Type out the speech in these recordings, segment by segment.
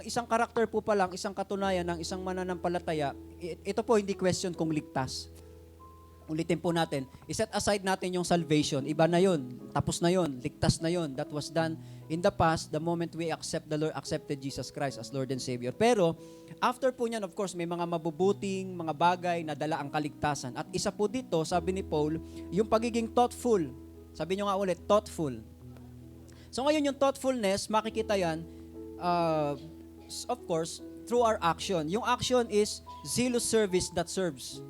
isang karakter po pa lang, isang katunayan ng isang mananampalataya, ito po hindi question kung ligtas. Ulitin po natin, iset aside natin yung salvation. Iba na yun. Tapos na yun. Ligtas na yun. That was done in the past, the moment we accepted Jesus Christ as Lord and Savior. Pero, after po niyan, of course, may mga mabubuting, mga bagay na dala ang kaligtasan. At isa po dito, sabi ni Paul, yung pagiging thoughtful. Sabi nyo nga ulit, thoughtful. So ngayon yung thoughtfulness, makikita yan, of course, through our action. Yung action is zealous service that serves.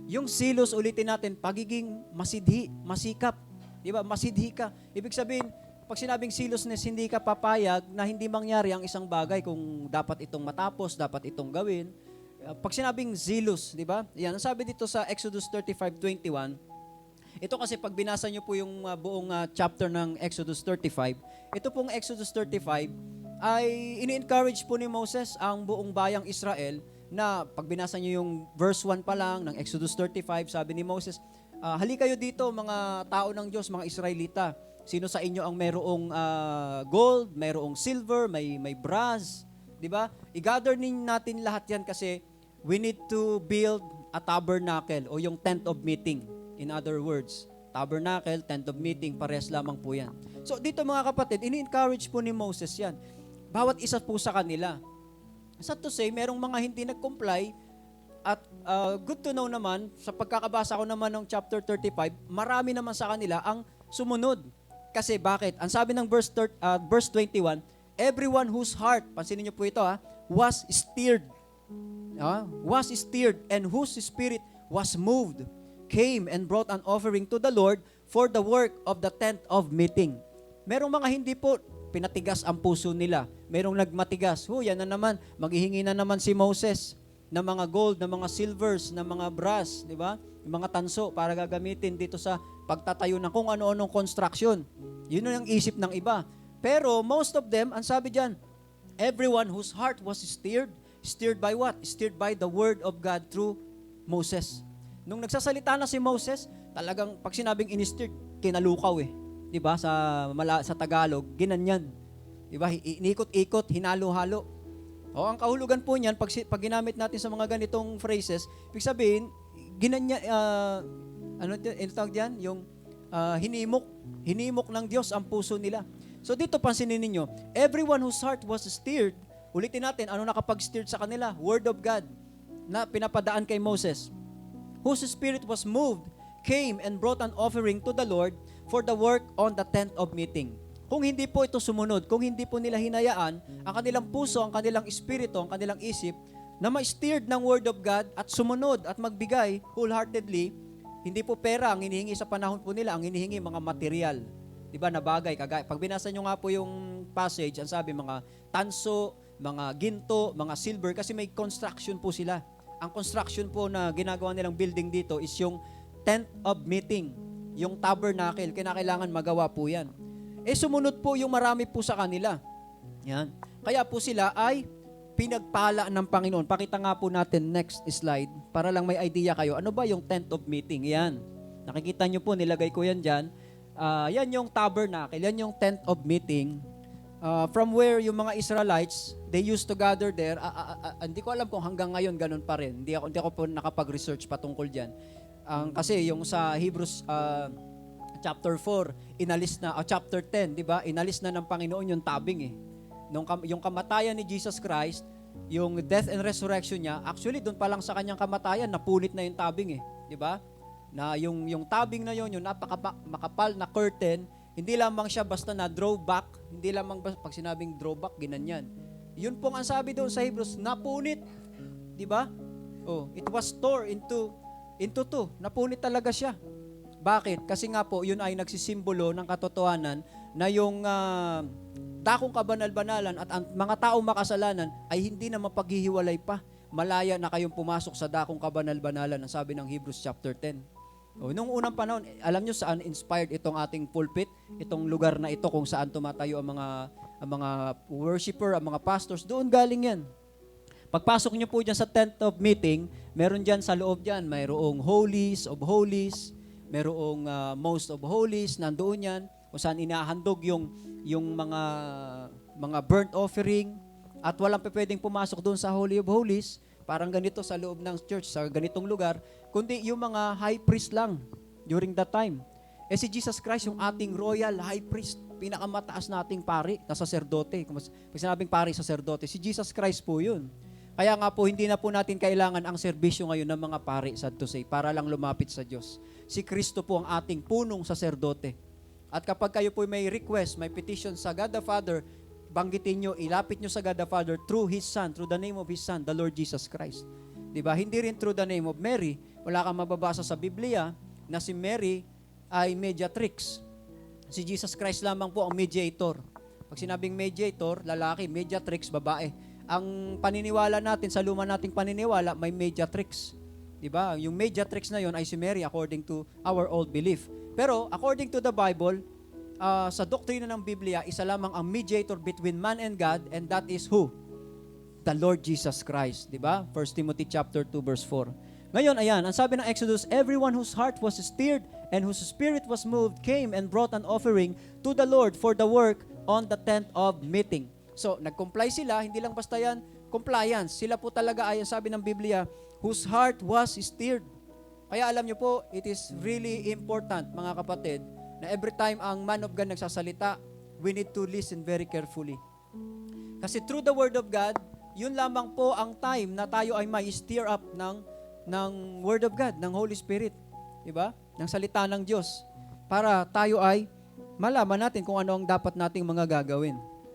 Yung zealous, ulitin natin, pagiging masidhi, masikap. Di ba? Masidhi ka. Ibig sabihin, pag sinabing zealousness, hindi ka papayag na hindi mangyari ang isang bagay kung dapat itong matapos, dapat itong gawin. Pag sinabing zealous, di ba? Yan, ang sabi dito sa Exodus 35:21, ito kasi pag binasa nyo po yung buong chapter ng Exodus 35, ito pong Exodus 35 ay ini-encourage po ni Moses ang buong bayang Israel na pag binasa nyo yung verse 1 pa lang ng Exodus 35, sabi ni Moses, hali kayo dito mga tao ng Diyos, mga Israelita. Sino sa inyo ang merong gold, merong silver, may brass, di ba? I-gather natin lahat yan kasi we need to build a tabernacle o yung tent of meeting. In other words, tabernacle, tent of meeting, pares lamang po yan. So dito mga kapatid, ini-encourage po ni Moses yan. Bawat isa po sa kanila. Sad to say, merong mga hindi nag-comply at good to know naman, sa pagkakabasa ko naman ng chapter 35, marami naman sa kanila ang sumunod. Kasi bakit? Ang sabi ng verse 21, everyone whose heart, pansinin niyo po ito was stirred. Was stirred and whose spirit was moved, came and brought an offering to the Lord for the work of the tent of meeting. Merong mga hindi po pinatigas ang puso nila. Merong nagmatigas. Yan na naman. Maghihingi na naman si Moses ng mga gold, ng mga silvers, ng mga brass, di ba? Yung mga tanso para gagamitin dito sa pagtatayo ng kung ano-anong construction. Yun ang isip ng iba. Pero most of them, ang sabi diyan, everyone whose heart was stirred. Stirred by what? Stirred by the word of God through Moses. Nung nagsasalita na si Moses, talagang pag sinabing in-stirred, kinalukaw eh. 'Di ba? Sa Tagalog, ginanyan. 'Di ba? Inikot-ikot, hinalo-halo. Ang kahulugan po niyan pag ginamit natin sa mga ganitong phrases, ibig sabihin, ginanyan tawag diyan, yung hinimok ng Diyos ang puso nila. So dito pansinin niyo, everyone whose heart was stirred, ulitin natin, ano nakapag-stirred sa kanila? Word of God na pinapadaan kay Moses. Whose spirit was moved, came and brought an offering to the Lord for the work on the tent of meeting. Kung hindi po ito sumunod, kung hindi po nila hinayaan, ang kanilang puso, ang kanilang espiritu, ang kanilang isip, na ma-stirred ng Word of God at sumunod at magbigay wholeheartedly, hindi po pera ang hinihingi sa panahon po nila, ang hinihingi mga material. Diba, na bagay. Pag binasa nyo nga po yung passage, ang sabi mga tanso, mga ginto, mga silver, kasi may construction po sila. Ang construction po na ginagawa nilang building dito is yung tent of meeting, yung tabernacle. Kailangan magawa po yan. Sumunod po yung marami po sa kanila. Yan. Kaya po sila ay pinagpala ng Panginoon. Pakita nga po natin next slide para lang may idea kayo. Ano ba yung tent of meeting? Yan. Nakikita nyo po, nilagay ko yan dyan. Yan yung tabernacle, yan yung tent of meeting. From where yung mga Israelites, they used to gather there. Hindi ko alam kung hanggang ngayon ganun pa rin. Hindi ako po nakapag-research patungkol dyan. Kasi yung sa Hebrews chapter 4, inalis na, chapter 10, di ba? Inalis na ng Panginoon yung tabing eh. Yung kamatayan ni Jesus Christ, yung death and resurrection niya, actually doon pa lang sa kanyang kamatayan, napunit na yung tabing eh. Di ba? Na yung tabing na yon, yung makapal na curtain, hindi lamang siya basta na drawback, hindi lamang pag sinabing drawback, ginanyan. Yun pong ang sabi doon sa Hebrews, napunit. Di ba? It was torn into two. Napunit talaga siya. Bakit? Kasi nga po, yun ay nagsisimbolo ng katotohanan na yung dakong kabanal-banalan at ang mga taong makasalanan ay hindi na mapaghihiwalay pa. Malaya na kayong pumasok sa dakong kabanal-banalan, ang sabi ng Hebrews chapter 10. Nung unang panahon, alam nyo saan inspired itong ating pulpit, itong lugar na ito kung saan tumatayo ang mga worshiper, ang mga pastors, doon galing yan. Pagpasok nyo po dyan sa tent of meeting, meron dyan sa loob dyan, mayroong holies of holies, mayroong most of holies, nandoon yan, kung saan inahandog yung mga burnt offering, at walang pwedeng pumasok doon sa Holy of Holies, parang ganito sa loob ng church, sa ganitong lugar, kundi yung mga high priest lang during that time. Si Jesus Christ, yung ating royal high priest, pinakamataas nating pari na saserdote. Pag sinabing pari, saserdote, si Jesus Christ po yun. Kaya nga po, hindi na po natin kailangan ang serbisyo ngayon ng mga pari, sad to say, para lang lumapit sa Diyos. Si Kristo po ang ating punong saserdote. At kapag kayo po may request, may petition sa God the Father, banggitin nyo, ilapit nyo sa God the Father through His Son, through the name of His Son, the Lord Jesus Christ. Diba? Hindi rin through the name of Mary. Wala kang mababasa sa Biblia na si Mary ay mediatrix. Si Jesus Christ lamang po ang mediator. Pag sinabing mediator, lalaki, mediatrix, babae. Ang paniniwala natin, sa luma nating paniniwala, may mediatrix. Diba? Yung mediatrix na yon ay si Mary according to our old belief. Pero according to the Bible, sa doktrina ng Biblia, isa lamang ang mediator between man and God, and that is who? The Lord Jesus Christ. Diba? 1 Timothy chapter 2 verse 4. Ngayon, ayan, ang sabi ng Exodus, everyone whose heart was stirred and whose spirit was moved came and brought an offering to the Lord for the work on the tent of meeting. So, nag-comply sila, hindi lang basta yan, compliance. Sila po talaga ay, sabi ng Biblia, whose heart was stirred. Kaya alam nyo po, it is really important, mga kapatid, na every time ang man of God nagsasalita, we need to listen very carefully. Kasi through the Word of God, yun lamang po ang time na tayo ay may stir up ng Word of God, ng Holy Spirit, diba? Ng salita ng Diyos, para tayo ay malaman natin kung ano ang dapat nating mga gagawin.